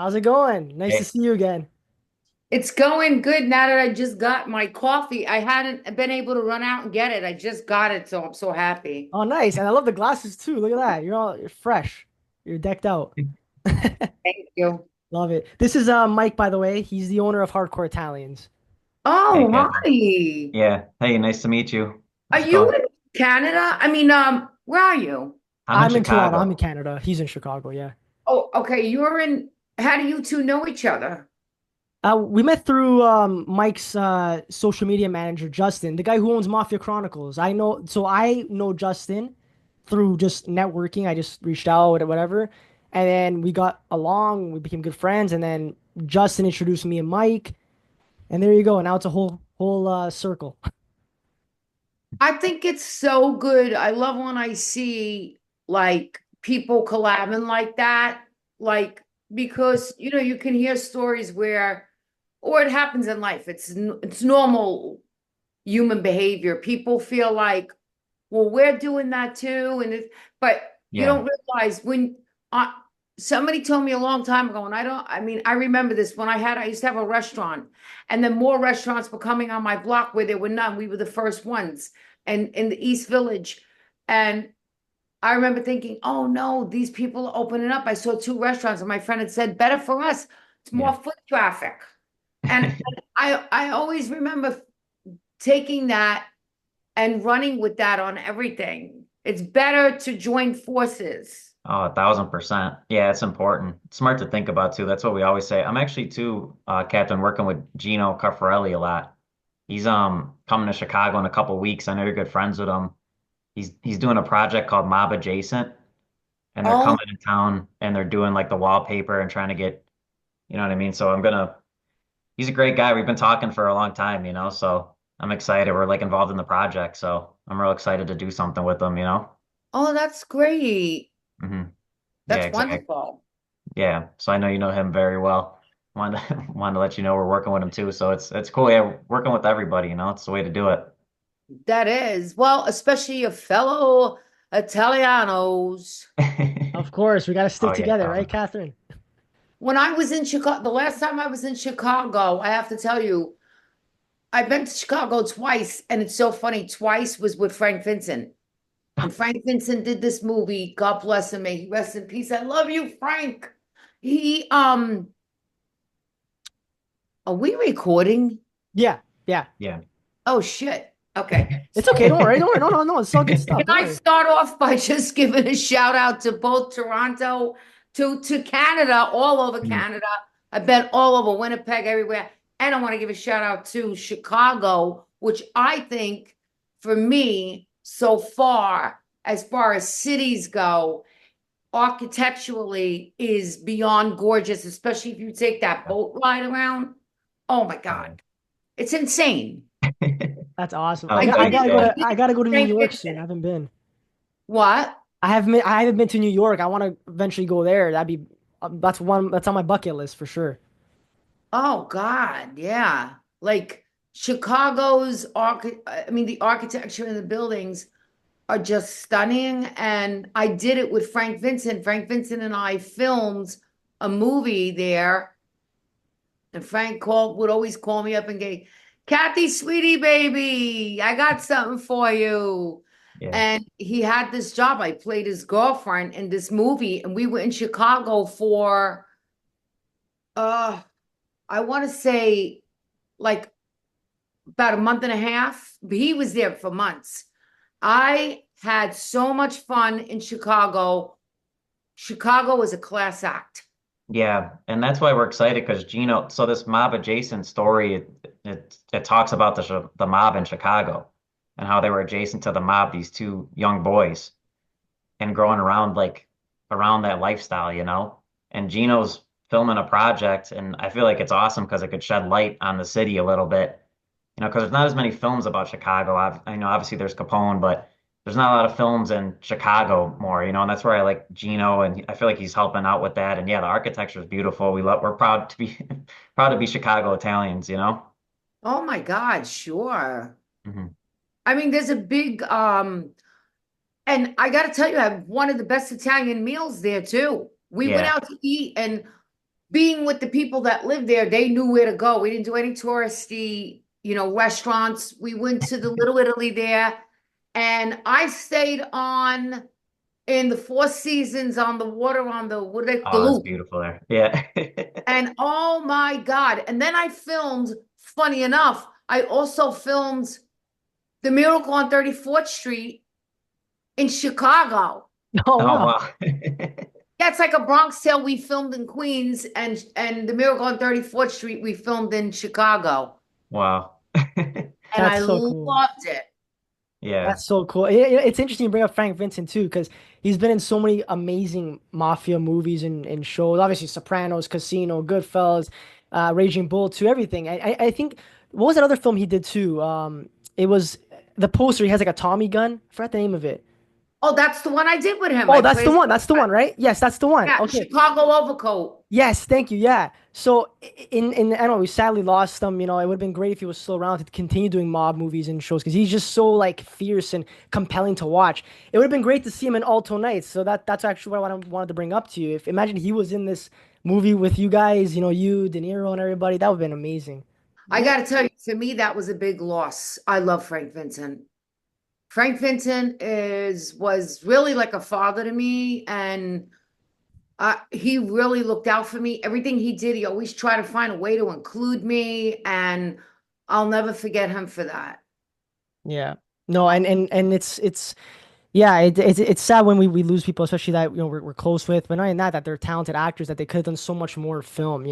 How's it going? Nice to Hey. see you again. It's going good now that I just got my coffee. I hadn't been able to run out and get it. I just got it, so I'm so happy. Oh, nice. And I love the glasses too. Look at that. You're fresh. You're decked out. Thank you. Love it. This is Mike, by the way. He's the owner of Hardcore Italians. Hey, Oh, Kathrine. hi. Yeah. Hey, nice to meet you. Are How's it you going? in Canada? Where are you? I'm in I'm in Toronto. I'm in Chicago. Canada. He's in Chicago, yeah. Oh, okay. How do you two know each other? We met through Mike's social media manager, Justin, the guy who owns Mafia Chronicles. I know Justin through just networking. I just reached out or whatever. And then we got along, we became good friends, and then Justin introduced me and Mike. And there you go. Now it's a whole circle. I think it's so good. I love when I see like people collabing like that, like because you can hear stories where, or it happens in life. It's normal human behavior. People feel like, well, we're doing that too, but you Yeah. don't realize when uh, somebody told me a long time ago, and I remember this when I used to have a restaurant, and then more restaurants were coming on my block where there were none. We were the first ones, and in the East Village, and I remember thinking, oh no, these people are opening up. I saw two restaurants, and my friend had said, better for us. It's more Yeah. foot traffic. And I always remember taking that and running with that on everything. It's better to join forces. Oh, 1,000%. Yeah, it's important. It's smart to think about too. That's what we always say. I'm actually too, Captain, working with Gino Caffarelli a lot. He's coming to Chicago in a couple weeks. I know you're good friends with him. He's doing a project called Mob Adjacent, and they're Oh, coming to town and they're doing like the wallpaper and trying to get, you know what I mean? So he's a great guy. We've been talking for a long time, so I'm excited. We're like involved in the project, so I'm real excited to do something with them. oh, that's great. hmm Yeah, That's exactly. wonderful. Yeah, so I know you know him very well. Wanted to let you know we're working with him too. So it's cool. Yeah, working with everybody, it's the way to do it. That is. Well, especially your fellow Italianos. Of course, we got to stick Oh yeah, together, right, 1,000%. Catherine? When I was in Chicago, the last time I was in Chicago, I have to tell you, I've been to Chicago twice, and it's so funny. Twice was with Frank Vincent. And Frank Vincent did this movie. God bless him. May he rest in peace. I love you, Frank. He are we recording? Yeah, yeah. Yeah. Oh shit. Okay. It's okay. So Don't worry. Don't worry. No, no, no. It's all good stuff. can Don't I worry. start off by just giving a shout out to both Toronto, to Canada, all over Mm. Canada. I've been all over Winnipeg, everywhere. And I want to give a shout out to Chicago, which I think for me, so far as cities go, architecturally is beyond gorgeous, especially if you take that boat ride around. Oh my Yeah. God. It's insane. That's awesome. I I like got I I did cities. it. gotta go I Yeah. to did I it gotta with go to New Frank York soon. I Vincent. haven't been. What? I haven't been to New York. I want to eventually go there. That's on my bucket list for sure. Oh God, yeah. Like the architecture in the buildings are just stunning. And I did it with Frank Vincent. Frank Vincent and I filmed a movie there. And would always call me up and go, Kathy, sweetie baby, I got something for you. Yeah. And he had this job. I played his girlfriend in this movie, and we were in Chicago for uh I want to say like about a month and a half. But he was there for months. I had so much fun in Chicago. Chicago is a class act. Yeah, and that's why we're excited because Gino. So this mob adjacent story, it talks about the mob in Chicago and how they were adjacent to the mob, these two young boys, and growing around like around that lifestyle. And Gino's filming a project, and I feel like it's awesome because it could shed light on the city a little bit, because there's not as many films about Chicago. I know obviously there's Capone, but there's not a lot of films in Chicago more, and that's where I like Gino, and I feel like he's helping out with that. And yeah, the architecture is beautiful. We're proud to be proud to be Chicago Italians. Oh my God, sure. hmm There's a big and I gotta tell you, I have one of the best Italian meals there too. We went Yeah, out to eat, and being with the people that lived there, they knew where to go. We didn't do any touristy, restaurants. We went to the Little Italy there, and I stayed on in the Four Seasons on the water on the what are they the Oh, it's loop. beautiful there. Yeah. And oh my God. And then I filmed, funny enough, I also filmed The Miracle on 34th Street in Chicago. Oh Oh, wow. wow. Yeah, it's like a Bronx Tale we filmed in Queens, and The Miracle on 34th Street we filmed in Chicago. Wow. And I That's so cool. loved it. Yeah. That's so cool. It's interesting you bring up Frank Vincent too, because he's been in so many amazing mafia movies and shows. Obviously, Sopranos, Casino, Goodfellas, Raging Bull, too. Everything. I think what was that other film he did too? It was the poster. He has like a Tommy gun. I forgot the name of it. Oh, that's the one I did with him. Oh, I that's the played, one. That's the one, right? Yes, that's the one. yeah, Okay. Chicago Overcoat. Yes, thank you. Yeah. So in I don't know, we sadly lost him. It would have been great if he was still around to continue doing mob movies and shows because he's just so like fierce and compelling to watch. It would have been great to see him in Alto Nights. So that's actually what I wanted to bring up to you. If imagine he was in this movie with you guys, you, De Niro, and everybody, that would have been amazing. I got to tell you, to me, that was a big loss. I love Frank Vincent. Frank Vincent was really like a father to me, and he really looked out for me. Everything he did, he always tried to find a way to include me, and I'll never forget him for that. Yeah. No, and it's yeah, it's sad when we lose people, especially that we're close with. But not even that they're talented actors that they could have done so much more film.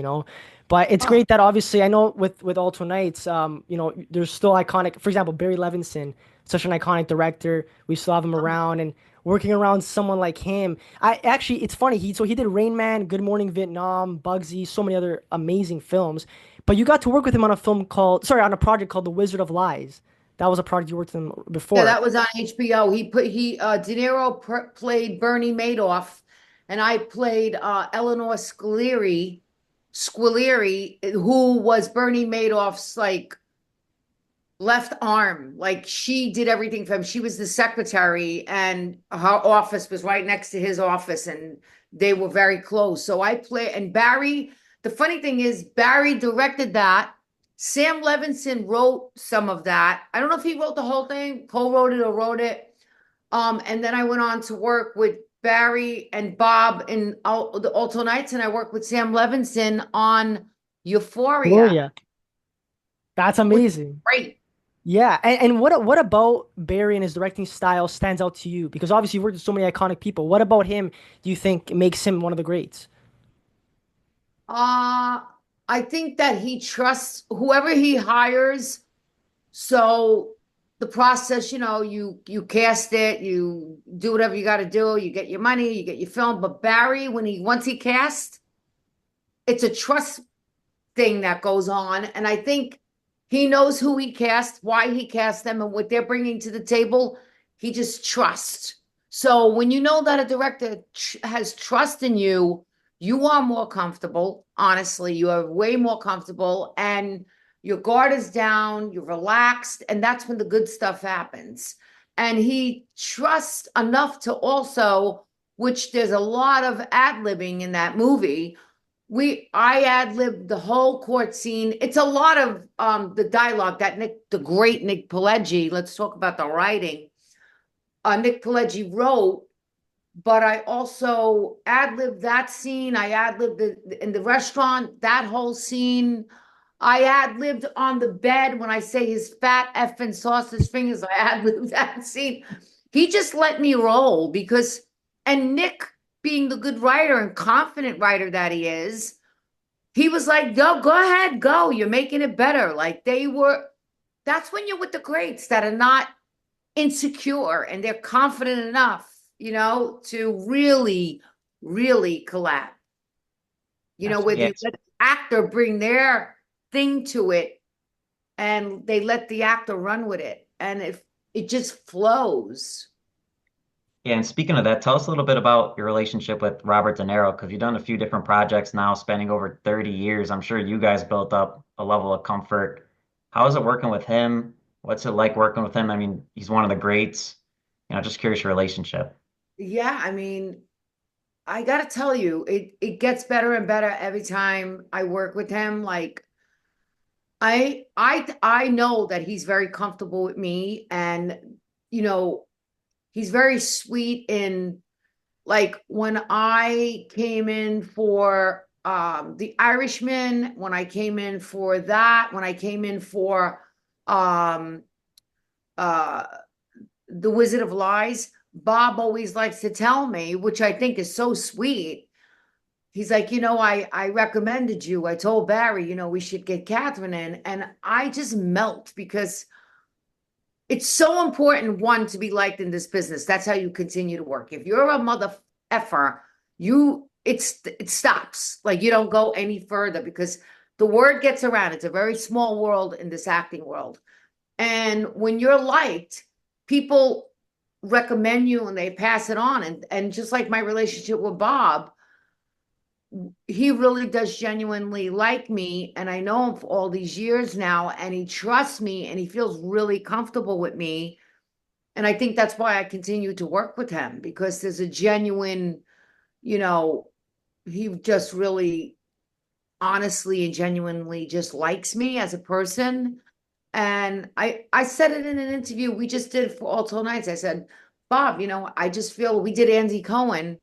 But it's Oh, great that obviously I know with Alto Nights, there's still iconic. For example, Barry Levinson, such an iconic director. We still have him around and working around someone like him. I actually, it's funny. He did Rain Man, Good Morning Vietnam, Bugsy, so many other amazing films. But you got to work with him on on a project called The Wizard of Lies. That was a project you worked on yeah, before. that was on HBO. De Niro played Bernie Madoff, and I played Eleanor Squillieri, who was Bernie Madoff's like left arm. Like she did everything for him. She was the secretary, and her office was right next to his office, and they were very close. So I play, and Barry, the funny thing is, Barry directed that. Sam Levinson wrote some of that. I don't know if he wrote the whole thing, co-wrote it or wrote it. And then I went on to work with Barry and Bob in the Alto Nights, and I worked with Sam Levinson on Euphoria, Gloria. That's which is amazing. great. Yeah, and what about Barry and his directing style stands out to you? Because obviously you've worked with so many iconic people. What about him do you think makes him one of the greats? Uh, I think that he trusts whoever he hires. So the process, you cast it, you do whatever you got to do, you get your money, you get your film. But Barry, once he cast, it's a trust thing that goes on, and I think he knows who he cast, why he cast them, and what they're bringing to the table. He just trusts. So when you know that a director has trust in you, you are more comfortable. Honestly, you are way more comfortable, and your guard is down, you're relaxed, and that's when the good stuff happens. And he trusts enough to also, which there's a lot of ad-libbing in that movie. I ad-libbed the whole court scene. It's a lot of the dialogue that the great Nick Pileggi, let's talk about the writing. Nick Pileggi wrote, but I also ad-libbed that scene. I ad-libbed in the restaurant, that whole scene. I ad-libbed on the bed when I say his fat effing sausage fingers. I ad-libbed that scene. He just let me roll and Nick, being the good writer and confident writer that he is, he was like, go ahead, go. You're making it better. That's when you're with the greats that are not insecure and they're confident enough, to really, really collab, That's where Yeah. they let the actor bring their thing to it and they let the actor run with it. And if it just flows. Yeah, and speaking of that, tell us a little bit about your relationship with Robert De Niro, because you've done a few different projects now, spanning over 30 years. I'm sure you guys built up a level of comfort. How is it working with him? What's it like working with him? I mean, he's one of the greats. Just curious your relationship. Yeah, I mean, I gotta tell you, it gets better and better every time I work with him. Like I know that he's very comfortable with me, and you know, he's very sweet in like when I came in for The Irishman, when I came in for that, when I came in for um uh The Wizard of Lies, Bob always likes to tell me, which I think is so sweet. He's like, I recommended you. I told Barry, we should get Catherine in. And I just melt because it's so important, one, to be liked in this business. That's how you continue to work. If you're a mother effer, it stops. Like you don't go any further because the word gets around. It's a very small world in this acting world. And when you're liked, people recommend you and they pass it on. And just like my relationship with Bob, he really does genuinely like me. And I know him for all these years now, and he trusts me and he feels really comfortable with me. And I think that's why I continue to work with him because there's a genuine, you know, he just really honestly and genuinely just likes me as a person. And I said it in an interview we just did for All Till Nights. I said, Bob, I just feel we did the Andy Cohen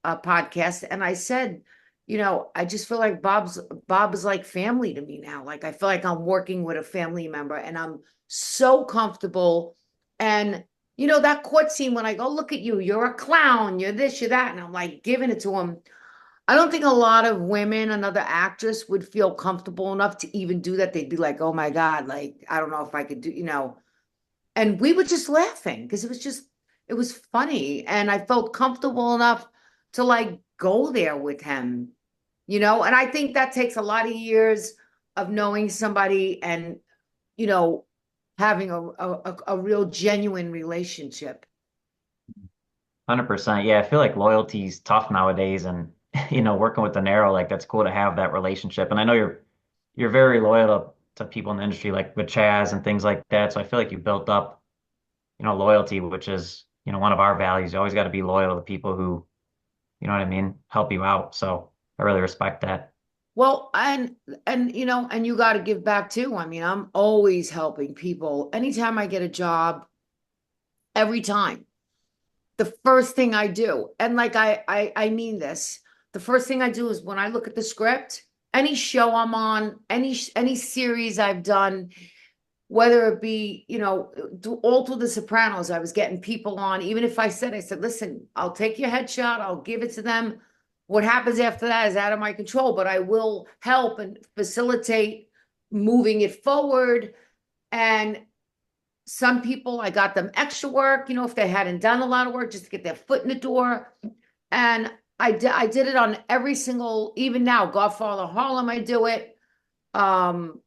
podcast, and I said, I just feel like Bob is like family to me now. Like I feel like I'm working with a family member, and I'm so comfortable. And that court scene when I go, look at you, you're a clown, you're this, you're that, and I'm like giving it to him. I don't think a lot of women, another actress would feel comfortable enough to even do that. They'd be like, oh my God, like, I don't know if I could do. And we were just laughing because it was funny. And I felt comfortable enough to like go there with him. And I think that takes a lot of years of knowing somebody and, you know, having a real genuine relationship. 100%. Yeah, I feel like loyalty is tough nowadays, and working with the Niro, like that's cool to have that relationship. And I know you're very loyal to people in the industry, like with Chaz and things like that. So I feel like you built up, loyalty, which is, one of our values. You always got to be loyal to people who, you know what I mean, help you out. So I really respect that. Well, and you got to give back too. I mean, I'm always helping people. Anytime I get a job, every time, the first thing I do, and like I mean this, the first thing I do is when I look at the script, any show I'm on, any series I've done, whether it be, all through The Sopranos, I was getting people on. Even if I said, listen, I'll take your headshot, I'll give it to them. What happens after that is out of my control, but I will help and facilitate moving it forward. And some people, I got them extra work, if they hadn't done a lot of work, just to get their foot in the door. And I did it on every single, even now, Godfather Harlem, I do it. Um,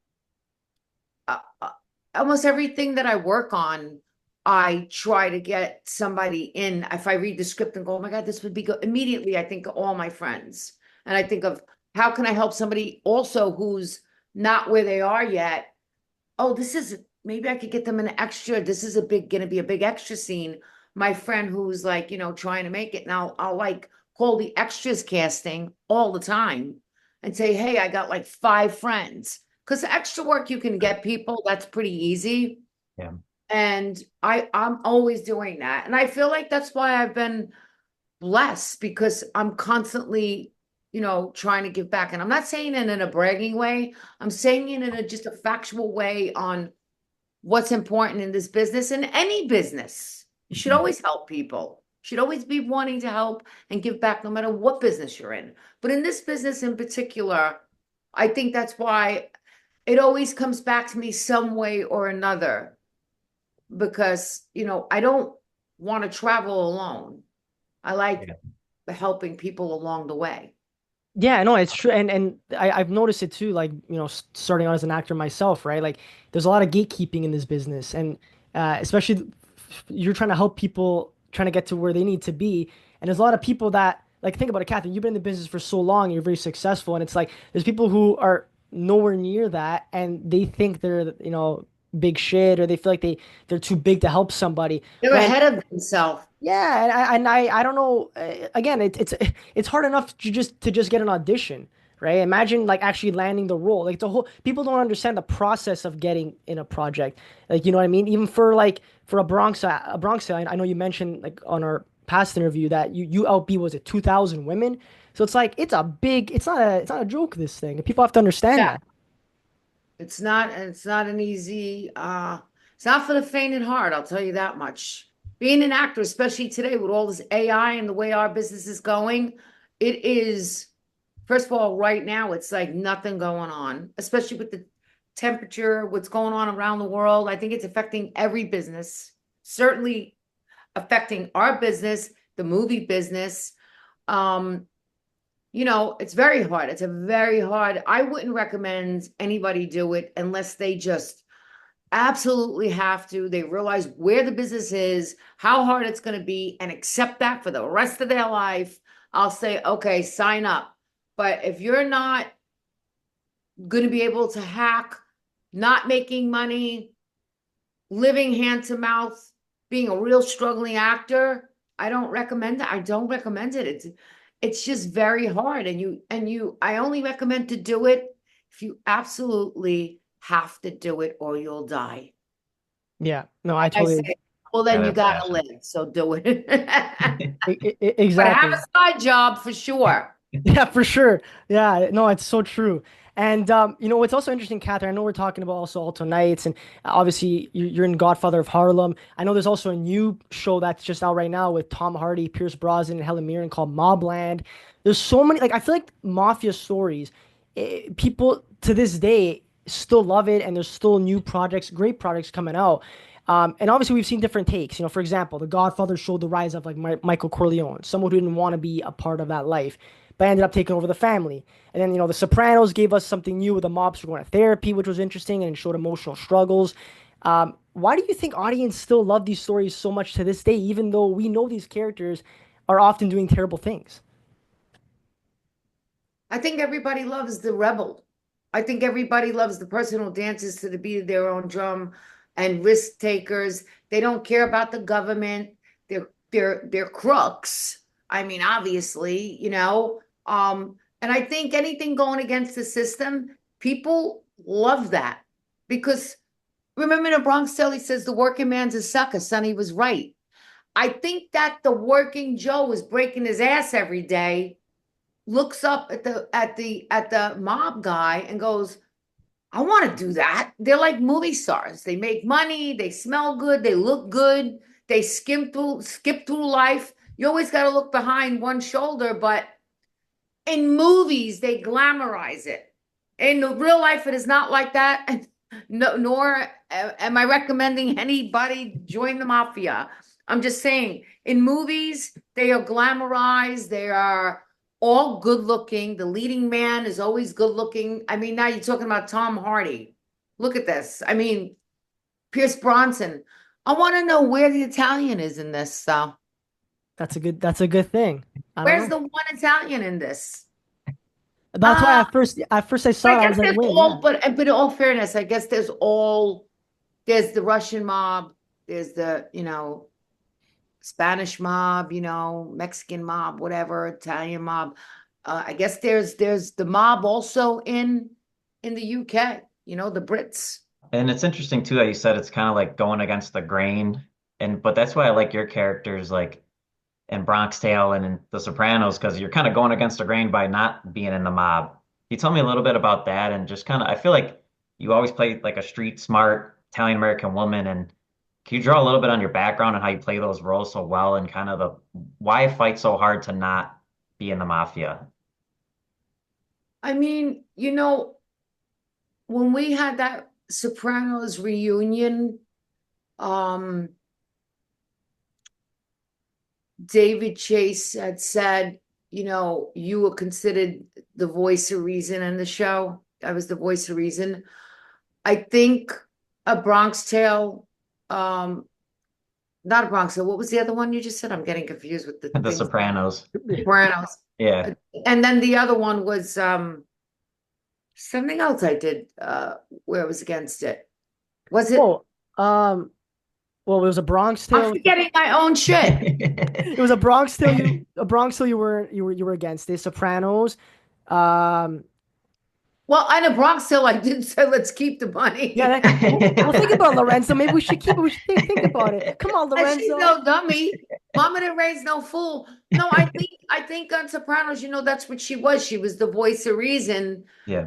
uh, uh, Almost everything that I work on, I try to get somebody in. If I read the script and go, oh my God, this would be good. Immediately, I think of all my friends. And I think of how can I help somebody also who's not where they are yet. Oh, maybe I could get them an extra. This is gonna be a big extra scene. My friend who's like, trying to make it. Now I'll like call the extras casting all the time and say, hey, I got like 5 friends. Because extra work you can get people, that's pretty easy. Yeah. And I'm always doing that. And I feel like that's why I've been blessed because I'm constantly, trying to give back. And I'm not saying it in a bragging way. I'm saying it in just a factual way on what's important in this business and any business. You should Mhm. always help people. You should always be wanting to help and give back no matter what business you're in. But in this business in particular, I think that's why it always comes back to me some way or another because, I don't want to travel alone. I like Yeah. helping people along the way. Yeah, no, it's true, and I've noticed it too. Like starting out as an actor myself, right? Like there's a lot of gatekeeping in this business, and especially you're trying to help people trying to get to where they need to be, and there's a lot of people that like think about it, Catherine. You've been in the business for so long, you're very successful, and it's like there's people who are nowhere near that, and they think they're big shit, or they feel like they're too big to help somebody. They're Man, ahead of themselves. yeah, and I don't know. Again, it's hard enough to just get an audition, right? Imagine like actually landing the role. Like the whole people don't understand the process of getting in a project. Like you know what I mean? Even for a Bronx, I know you mentioned like on our past interview that you outbeat was it 2,000 women. So it's like it's not a joke. This thing. People have to understand Yeah. that. It's not an easy, it's not for the faint at heart, I'll tell you that much. Being an actor, especially today with all this AI and the way our business is going, it is, first of all, right now, it's like nothing going on, especially with the temperature, what's going on around the world. I think it's affecting every business, certainly affecting our business, the movie business. Um, it's very hard. It's a very hard. I wouldn't recommend anybody do it unless they just absolutely have to. They realize where the business is, how hard it's going to be, and accept that for the rest of their life. I'll say, okay, sign up. But if you're not going to be able to hack, not making money, living hand to mouth, being a real struggling actor, I don't recommend it. I don't recommend it. It's just very hard. And I only recommend to do it if you absolutely have to do it or you'll die. Yeah. No, I I totally say, well, then Gotta you have gotta passion. live, so do it. But have exactly. a side job for sure. Yeah, for sure. Yeah, no, it's so true. And what's also interesting, Catherine, I know we're talking about also Alto Nights, and obviously you're in Godfather of Harlem. I know there's also a new show that's just out right now with Tom Hardy, Pierce Brosnan, and Helen Mirren called Mobland. There's so many, like I feel like mafia stories, people to this day still love it, and there's still new projects, great projects coming out. And obviously, we've seen different takes. For example, The Godfather showed the rise of like Michael Corleone, someone who didn't want to be a part of that life, but ended up taking over the family. And then, The Sopranos gave us something new with a mobster going to therapy, which was interesting and showed emotional struggles. Why do you think audience still love these stories so much to this day, even though we know these characters are often doing terrible things? I think everybody loves the rebel. I think everybody loves the person who dances to the beat of their own drum and risk takers. They don't care about the government. They're crooks. I mean, obviously, and I think anything going against the system, people love that because remember in the Bronx Tale, he says the working man's a sucker. Sonny was right. I think that the working Joe is breaking his ass every day, looks up at the mob guy and goes, I want to do that. They're like movie stars. They make money, they smell good, they look good, they skip through life. You always got to look behind one shoulder, but in movies they glamorize it. In real life, it is not like that. And no, nor am I recommending anybody join the mafia. I'm just saying, in movies, they are glamorized. They are all good looking. The leading man is always good looking. I mean, now you're talking about Tom Hardy. Look at this. I mean, Pierce Bronson. I want to know where the Italian is in this. So, That's a good thing. I don't where's know. the one Italian in this? That's why Uh, at first I I saw it, I guess was like, there's wait, yeah. all, but in all fairness, I guess there's the Russian mob, there's the, Spanish mob, Mexican mob, whatever, Italian mob. I guess there's the mob also in the UK, the Brits. And it's interesting too that you said it's kind of like going against the grain. But that's why I like your characters like in Bronx Tale and in The Sopranos, because you're kind of going against the grain by not being in the mob. Can you tell me a little bit about that and just kind of I feel like you always play like a street smart Italian American woman, and can you draw a little bit on your background and how you play those roles so well and kind of the why fight so hard to not be in the mafia? I mean, when we had that Sopranos reunion, um, David Chase had said, you were considered the voice of reason in the show. I was the voice of reason. I think a Bronx Tale, um, not a Bronx Tale. What was the other one you just said? I'm getting confused with the The things. Sopranos. Sopranos. Yeah. And then the other one was something else I did where I was against it. Was it? Oh, well, it was a Bronx I'm Tale. forgetting my own shit. It was a Bronx Tale. A Bronx Tale. You were against. The Sopranos. Um, Well, on a Bronx Hill, I did say let's keep the yeah. money. Well, think about Lorenzo. Maybe we should keep it. We should think about it. Come on, And she's Lorenzo. no dummy. Mama didn't raise no fool. No, I think on Sopranos, that's what she was. She was the voice of reason. Yeah.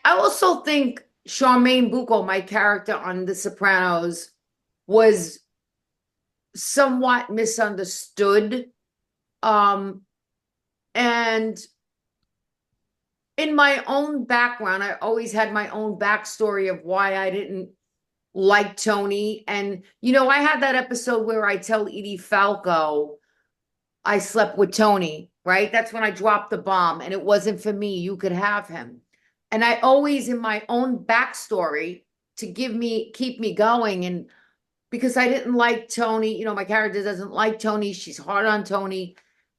I also think Charmaine Bucco, my character on The Sopranos, was somewhat misunderstood. Um, and in my own background, I always had my own backstory of why I didn't like Tony. And, I had that episode where I tell Edie Falco I slept with Tony, right? That's when I dropped the bomb and it wasn't for me. You could have him. And I always, in my own backstory, to keep me going. And because I didn't like Tony, my character doesn't like Tony. She's hard on Tony.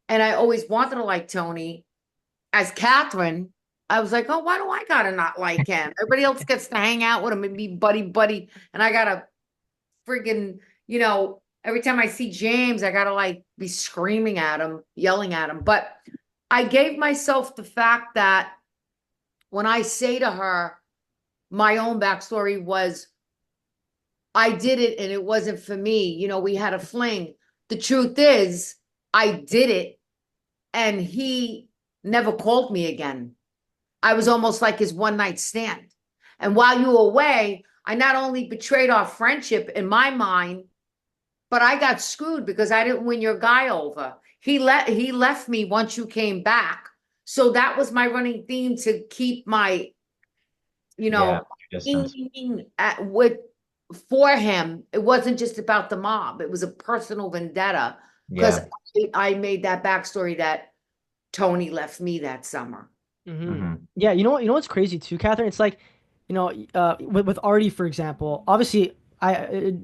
And I always wanted to like Tony. As Catherine, I was like, oh, why do I gotta not like him? Everybody else gets to hang out with him and be buddy buddy, and I gotta friggin', every time I see James, I gotta like be screaming at him, yelling at him. But I gave myself the fact that when I say to her, my own backstory was I did it and it wasn't for me. We had a fling. The truth is, I did it and he never called me again. I was almost like his one night stand. And while you were away, I not only betrayed our friendship in my mind, but I got screwed because I didn't win your guy over. He left me once you came back. So that was my running theme to keep my, you Yeah. know, Distance. with for him. It wasn't just about the mob. It was a personal vendetta because Yeah. I made that backstory that Tony left me that summer. Hmm. Yeah, you know what's crazy too, Catherine? It's like, with Artie, for example. Obviously,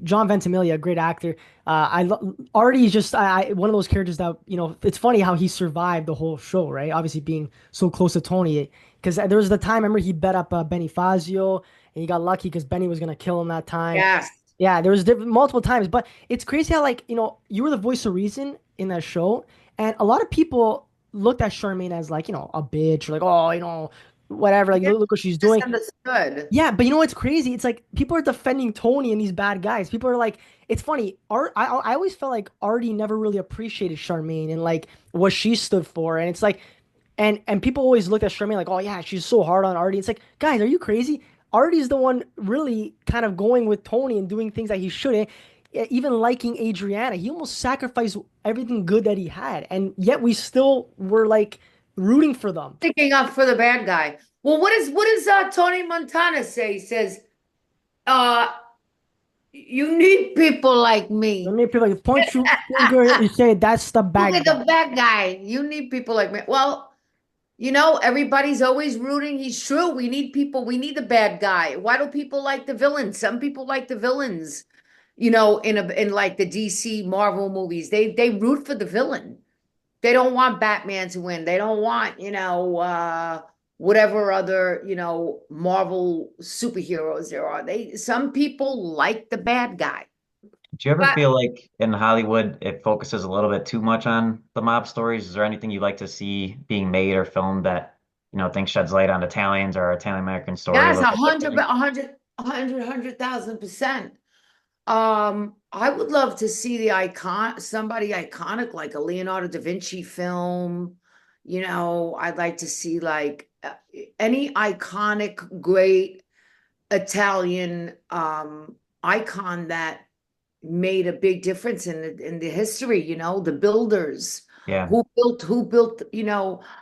John Ventimiglia, a great actor. Artie is just one of those characters that it's funny how he survived the whole show, right? Obviously, being so close to Tony, because there was the time, remember, he bet up Benny Fazio, and he got lucky because Benny was gonna kill him that time. Yes. Yeah, there was multiple times, but it's crazy how, like, you were the voice of reason in that show, and a lot of people looked at Charmaine as, like, a bitch, or like, oh, whatever, like, Yeah, look what she's doing. misunderstood. Yeah, but you know what's crazy? It's like people are defending Tony and these bad guys. People are like, it's funny. I always felt like Artie never really appreciated Charmaine and like what she stood for, and it's like, and people always look at Charmaine like, oh yeah, she's so hard on Artie. It's like, guys, are you crazy? Artie's the one really kind of going with Tony and doing things that he shouldn't. Even liking Adriana, he almost sacrificed everything good that he had, and yet we still were like rooting for them. Sticking up for the bad guy. Well, what does Tony Montana say? He says, uh, you need people like When me. people like point you finger, you say that's the Look bad at guy. the bad guy. You need people like me. Well, everybody's always rooting. He's true. We need people. We need the bad guy. Why do people like the villains? Some people like the villains, in like the DC Marvel movies. They root for the villain. They don't want Batman to win. They don't want, whatever other, Marvel superheroes there are. Some people like the bad guy. Do you ever But feel like in Hollywood it focuses a little bit too much on the mob stories? Is there anything you'd like to see being made or filmed that, think sheds light on Italians or Italian American story a yes, little bit differently? 100,000%. I would love to see somebody iconic like a Leonardo da Vinci film. I'd like to see like any iconic, great Italian icon that made a big difference in the history, the builders Yeah. who built,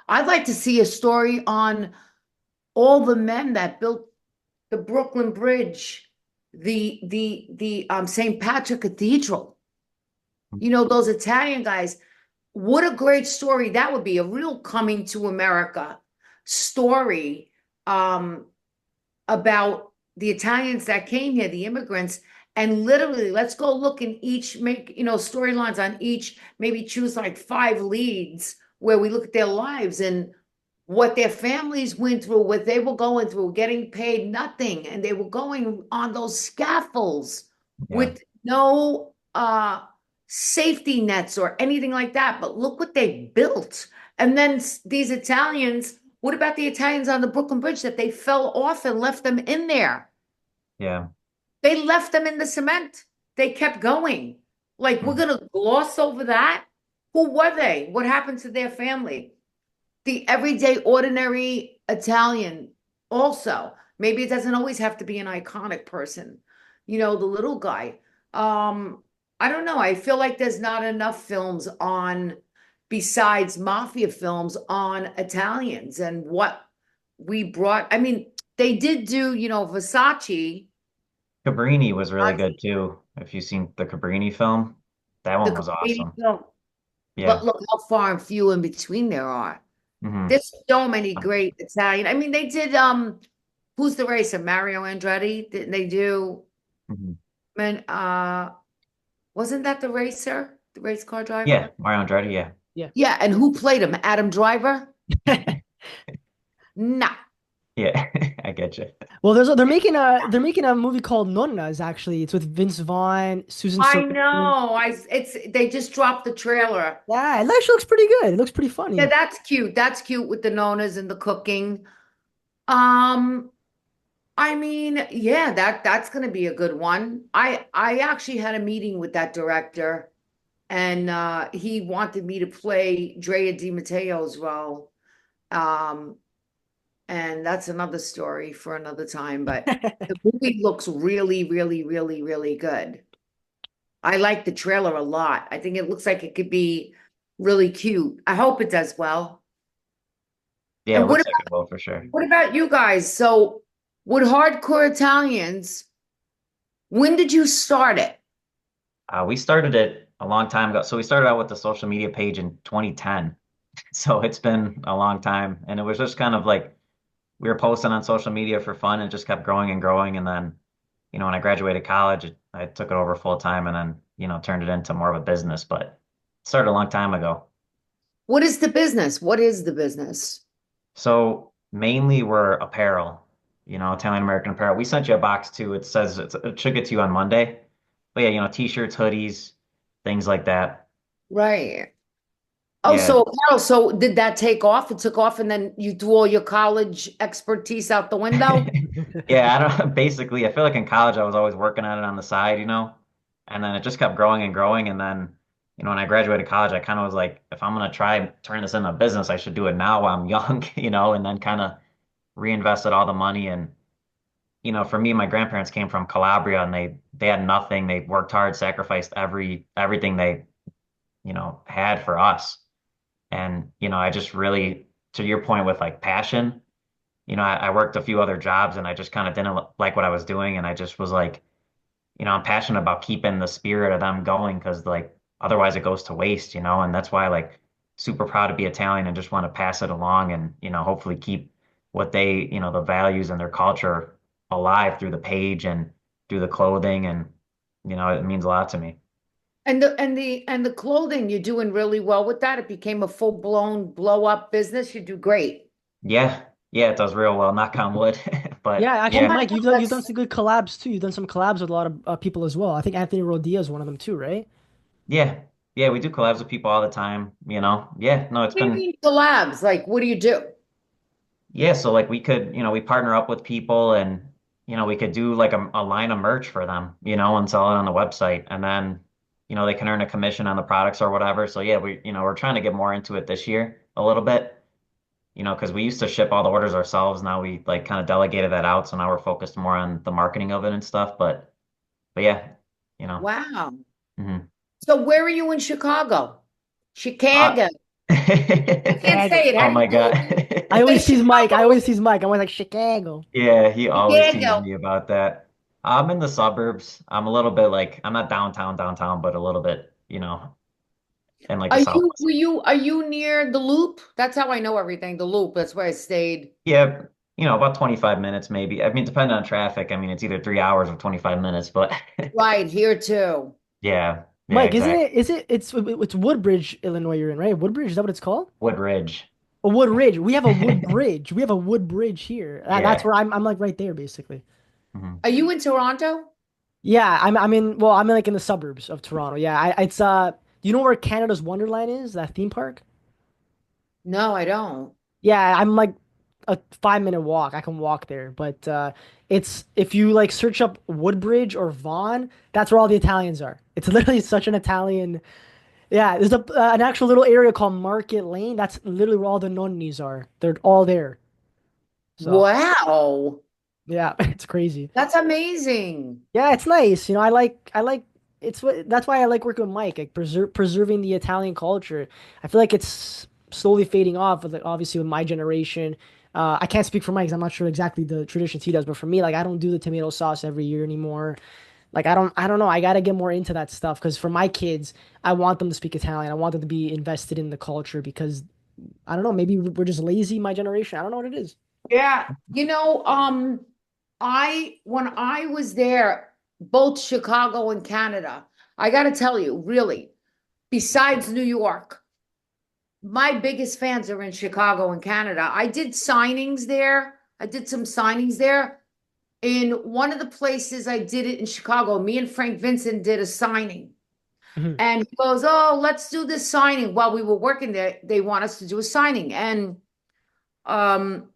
I'd like to see a story on all the men that built the Brooklyn Bridge, the St. Patrick Cathedral, those Italian guys. What a great story that would be, a real coming to America story about the Italians that came here, the immigrants. And literally, let's go look in each, make, storylines on each, maybe choose like 5 leads where we look at their lives and what their families went through, what they were going through, getting paid nothing, and they were going on those scaffolds Yeah. with no safety nets or anything like that. But look what they built. And then these Italians, what about the Italians on the Brooklyn Bridge that they fell off and left them in there? Yeah. They left them in the cement. They kept going. Like, we're Mhm. gonna gloss over that? Who were they? What happened to their family? The everyday, ordinary Italian, also. Maybe it doesn't always have to be an iconic person. The little guy. I don't know. I feel like there's not enough films on, besides mafia films, on Italians and what we brought. I mean, they did do, Versace, Cabrini was really good too. If you've seen the Cabrini film, that the one was comedy awesome. film. But Yeah. look how far and few in between there are. Hmm. There's so many great Italian. I mean, they did who's the racer? Mario Andretti? Didn't they do Hmm. man wasn't that the racer? The race car Yeah, driver? Mario Andretti, yeah. Yeah. Yeah, and who played him? Adam Driver? Nah. Yeah, I get you. Well, they're making a movie called Nonnas actually. It's with Vince Vaughn, Susan I Sarandon. know. They just dropped the trailer. Yeah, it actually looks pretty good. It looks pretty Yeah, funny. that's cute. That's cute with the nonas and the cooking. Um, I mean, yeah, that's gonna be a good one. I actually had a meeting with that director, and he wanted me to play Drea Di Matteo's role. Um, and that's another story for another time, but the movie looks really, really, really, really good. I like the trailer a lot. I think it looks like it could be really cute. I hope it does well. Yeah, it And what looks like about it will for sure. what about you guys? So, with Hardcore Italians, when did you start it? We started it a long time ago. So we started out with the social media page in 2010. So it's been a long time. And it was just kind of like we were posting on social media for fun and it just kept growing and growing. And then, when I graduated college, I took it over full time and then, turned it into more of a business. But it started a long time ago. What is the business? What is the business? So mainly we're apparel, Italian American apparel. We sent you a box too. It says it should get to you on Monday. But yeah, t-shirts, hoodies, things like that. Right. Oh, Yeah. so Carol, so did that take off? It took off, and then you threw all your college expertise out the window? Yeah, I don't basically I feel like in college I was always working on it on the side, and then it just kept growing and growing. And then, when I graduated college, I kind of was like, if I'm gonna try turn this into a business, I should do it now while I'm young, and then kind of reinvested all the money. And, for me, my grandparents came from Calabria and they had nothing. They worked hard, sacrificed everything they, had for us. And, I just really, to your point with like passion, I worked a few other jobs and I just kind of didn't like what I was doing. And I just was like, I'm passionate about keeping the spirit of them going because like otherwise it goes to waste, and that's why like super proud to be Italian and just want to pass it along and, hopefully keep what they, the values and their culture alive through the page and through the clothing. And, it means a lot to me. And the clothing, you're doing really well with that. It became a full-blown blow up business. You do great. Yeah. Yeah, it does real well, knock on wood. Yeah, But actually, Oh, yeah, I Mike, know you've done that's some good collabs too. You've done some collabs with a lot of people as well. I think Anthony Rodia is one of them too, right? yeah, yeah, we do collabs with people all the time. Yeah, no, it's what do you been. mean collabs? Like, what do you do? Yeah, so like we could, we partner up with people and, we could do like a line of merch for them, and sell it on the website. And then, they can earn a commission on the products or whatever. So yeah, we're trying to get more into it this year a little bit, because we used to ship all the orders ourselves. Now we like kind of delegated that out. So now we're focused more on the marketing of it and stuff. But yeah, you know. Wow. Mhm. So where are you in Chicago? Uh, Chicago. I can't say Chicago. it. How oh do you my do God. it? I Say always tease Mike. I Chicago. always tease Mike. I'm always like Chicago. Yeah, he always teases Chicago. me about that. I'm in the suburbs. I'm a little bit like I'm not downtown, but a little bit, in like the southwest. Are you near the Loop? That's how I know everything. The Loop. That's where I stayed. Yeah, about 25 minutes maybe. I mean, depending on traffic. I mean, it's either 3 hours or 25 minutes, but Right, here too. yeah, yeah, Mike, isn't exactly. it? Is it? It's Woodbridge, Illinois. You're in, right? Woodbridge. Is that what it's called? Woodridge. A wood ridge. We have a wood bridge. We have a wood bridge here. That's Yeah. where I'm like right there basically. Mhm. Are you in Toronto? Yeah, I'm in like in the suburbs of Toronto. Yeah, it's you know where Canada's Wonderland is? That theme park? No, I don't. Yeah, I'm like a 5 minute walk. I can walk there, but it's if you like search up Woodbridge or Vaughan, that's where all the Italians are. It's literally such an Italian. Yeah, there's an actual little area called Market Lane. That's literally where all the nonnies are. They're all there. So Wow. yeah, it's crazy. That's amazing. Yeah, it's nice. I like it's what that's why I like working with Mike, like preserving the Italian culture. I feel like it's slowly fading off with like, obviously with my generation. I can't speak for Mike 'cause I'm not sure exactly the traditions he does, but for me, like I don't do the tomato sauce every year anymore. Like I don't know. I gotta get more into that stuff because for my kids, I want them to speak Italian. I want them to be invested in the culture because I don't know, maybe we're just lazy, my generation. I don't know what it is. Yeah. I when I was there, both Chicago and Canada, I got to tell you, really, besides New York, my biggest fans are in Chicago and Canada. I did signings there. I did some signings there. In one of the places I did it in Chicago, me and Frank Vincent did a signing. Mhm. And he goes, "Oh, let's do this signing." While we were working there, they want us to do a signing. And um,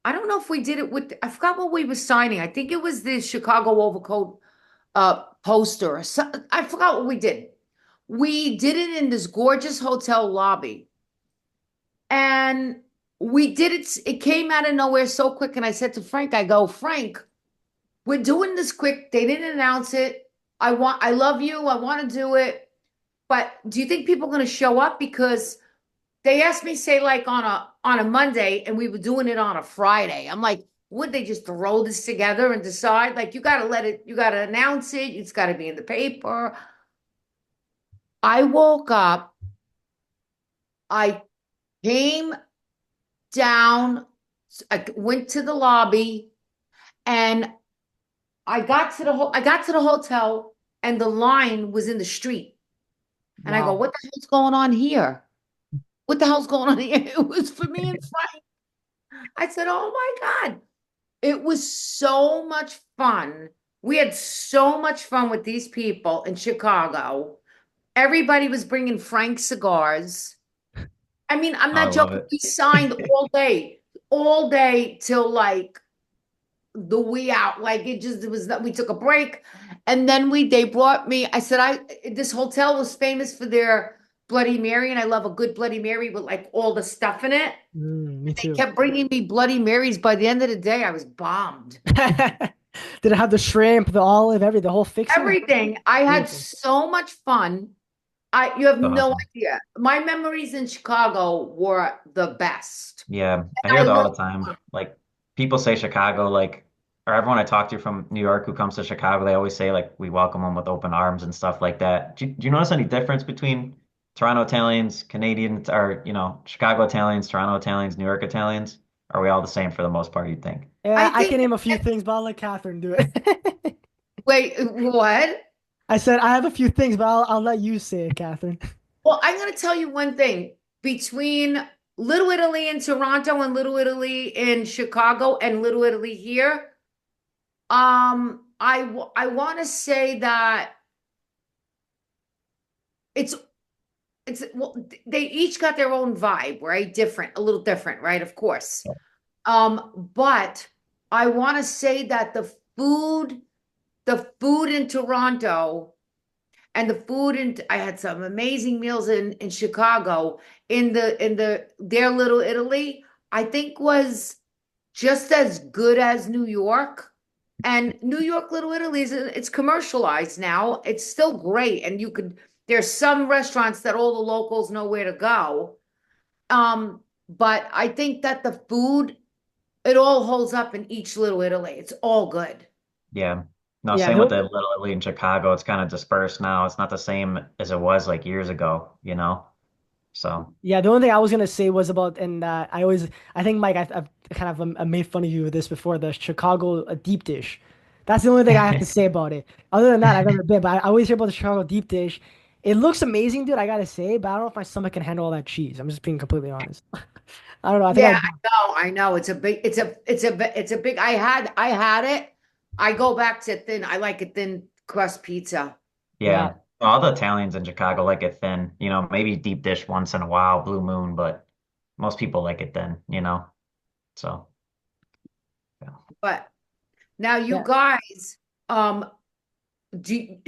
I don't know if we did it with, I forgot what we were signing. I think it was the Chicago Overcoat poster. Or I forgot what we did. We did it in this gorgeous hotel lobby. And we did it, it came out of nowhere so quick. And I said to Frank, I go, Frank, we're doing this quick. They didn't announce it. I love you. I want to do it. But do you think people are going to show up? Because they asked me, say, like on a Monday, and we were doing it on a Friday. I'm like, would they just throw this together and decide? Like, you got to let it, you got to announce it. It's got to be in the paper. I woke up. I came down. I went to the lobby, and I got to the hotel, and the line was in the street. And I go, Wow. what the hell's going on here? What the hell's going on here? It was for me and Frank. I said, oh my God. It was so much fun. We had so much fun with these people in Chicago. Everybody was bringing Frank cigars. I mean, I'm I not love joking. it. We signed all day till like the wee out. Like it was that we took a break, and then they brought me. I said, this hotel was famous for their Bloody Mary, and I love a good Bloody Mary with like all the stuff in it. Me They too. kept bringing me Bloody Marys. By the end of the day, I was bombed. Did it have the shrimp, the olive, the whole fixing? Everything. I had Beautiful. so much fun. You have no Awesome. idea. My memories in Chicago were the best. Yeah, I I hear that all love, the time. Like people say Chicago, like, or everyone I talk to from New York who comes to Chicago, they always say like we welcome them with open arms and stuff like that. Do you notice any difference between Toronto Italians, Canadians, or Chicago Italians, Toronto Italians, New York Italians? Are we all the same for the most part, you'd think? Yeah, I I can think, name a few things, but I'll let Catherine do it. wait, what? I said I have a few things, but I'll let you say it, Catherine. Well, I'm going to tell you one thing. Between Little Italy in Toronto and Little Italy in Chicago and Little Italy here, I want to say that it's well, they each got their own vibe, right? Different, a little different, right? Of course. But I want to say that the food in Toronto and the food in I had some amazing meals in Chicago in the their Little Italy, I think was just as good as New York. And New York Little Italy it's commercialized now. It's still great, and there's some restaurants that all the locals know where to go. But I think that the food it all holds up in each Little Italy. It's all good. Yeah. No, Yeah, same with the Little Italy in Chicago. It's kind of dispersed now. It's not the same as it was like years ago. So, the only thing I was gonna say was about, and I think Mike, I've kind of made fun of you with this before, the Chicago deep dish. That's the only thing I have to say about it. Other than that, I've never been, but I always hear about the Chicago deep dish. It looks amazing, dude. I gotta say, but I don't know if my stomach can handle all that cheese. I'm just being completely honest. I don't know. I think Yeah, I'll. I know. It's a big, I had it. I go back to thin. I like a thin crust pizza. Yeah, Yeah. All the Italians in Chicago like it thin, maybe deep dish once in a while, Blue Moon, but most people like it thin. So, yeah. But now you yeah. guys, um,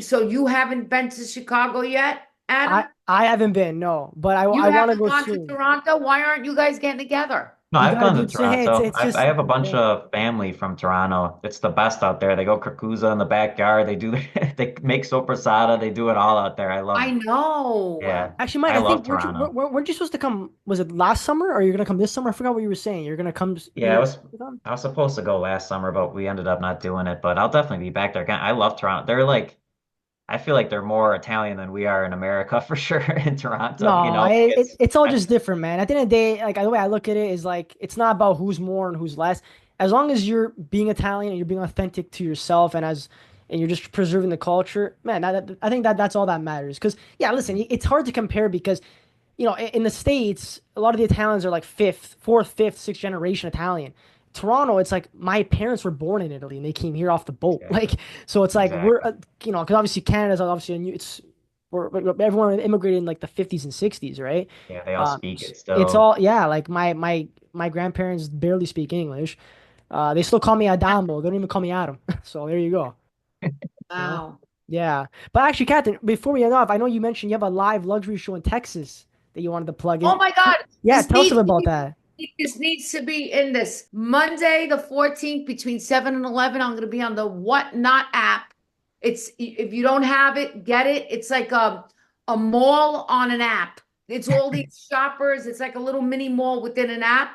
so you haven't been to Chicago yet, Adam? I haven't been, no, but You I want to haven't go gone to soon. Toronto? Why aren't you guys getting together? No, We I've gotta gone do to it soon. Hey, Toronto. it's I just have a bunch yeah. of family from Toronto. It's the best out there. They go Krakuza in the backyard. They do they make sopressata. They do it all out there. I I love, know. yeah, Actually, Mike, I I love think Toronto. weren't you supposed to come? Was it last summer or you're gonna come this summer? I forgot what you were saying. You're gonna come. Yeah, I was supposed to go last summer, but we ended up not doing it. But I'll definitely be back there again. I love Toronto. I feel like they're more Italian than we are in America for sure in Toronto. No, it's all I, just different, man. At the end of the day, like the way I look at it is like it's not about who's more and who's less. As long as you're being Italian and you're being authentic to yourself and you're just preserving the culture, man, I think that's all that matters. Because yeah, listen, it's hard to compare because in the States, a lot of the Italians are like fourth, fifth, sixth generation Italian. Toronto, it's like my parents were born in Italy and they came here off the boat. Like, exactly, so it's like we're, exactly. because obviously Canada's obviously a new, it's, everyone immigrated in like the 50s and 60s, right? Yeah, they all speak it It's still. all, yeah, like my grandparents barely speak English. They still call me Adamo. They don't even call me Adam. So there you go. You know? Wow. Yeah. But actually, Catherine, before we end off, I know you mentioned you have a live luxury show in Texas that you wanted to plug Oh in. my God. Yeah, This tell us needs to about be that. this needs to be in this Monday, the 14th, between 7 and 11. I'm going to be on the Whatnot app. It's if you don't have it, get it. It's like a mall on an app. It's all these shoppers. It's like a little mini mall within an app.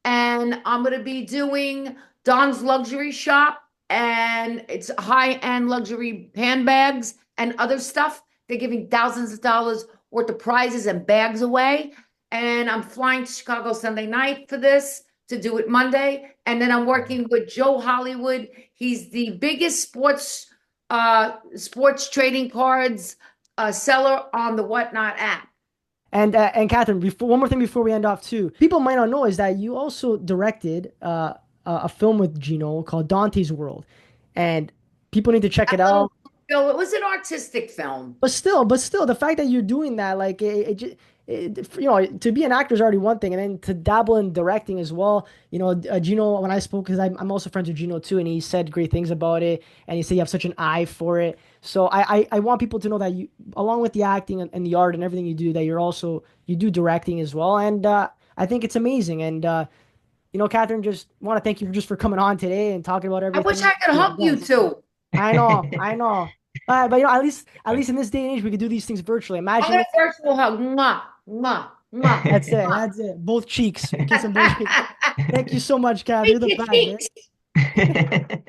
And I'm going to be doing Don's Luxury Shop, and it's high-end luxury handbags and other stuff. They're giving thousands of dollars worth of prizes and bags away. And I'm flying to Chicago Sunday night for this to do it Monday. And then I'm working with Joe Hollywood. He's the biggest sports trading cards seller on the Whatnot app. And Catherine, before one more thing before we end off too, people might not know is that you also directed a film with Gino called Dante's World, and people need to check That it out. little film, it was an artistic film. But still, the fact that you're doing that, like to be an actor is already one thing, and then to dabble in directing as well. Gino, when I spoke, because I'm also friends with Gino too, and he said great things about it, and he said you have such an eye for it. So I want people to know that you, along with the acting and the art and everything you do, that you do directing as well, and I think it's amazing. And Catherine, just want to thank you just for coming on today and talking about I wish everything. I could Yeah, hug you again, too. I know, I know. But at least in this day and age, we could do these things virtually. I'm Imagine gonna if virtual hug. Mwah, mwah, mwah, that's it. mwah. That's it. Both cheeks. Kiss them both cheeks. Thank you so much, Kath. You're Meet the your best, cheeks. man.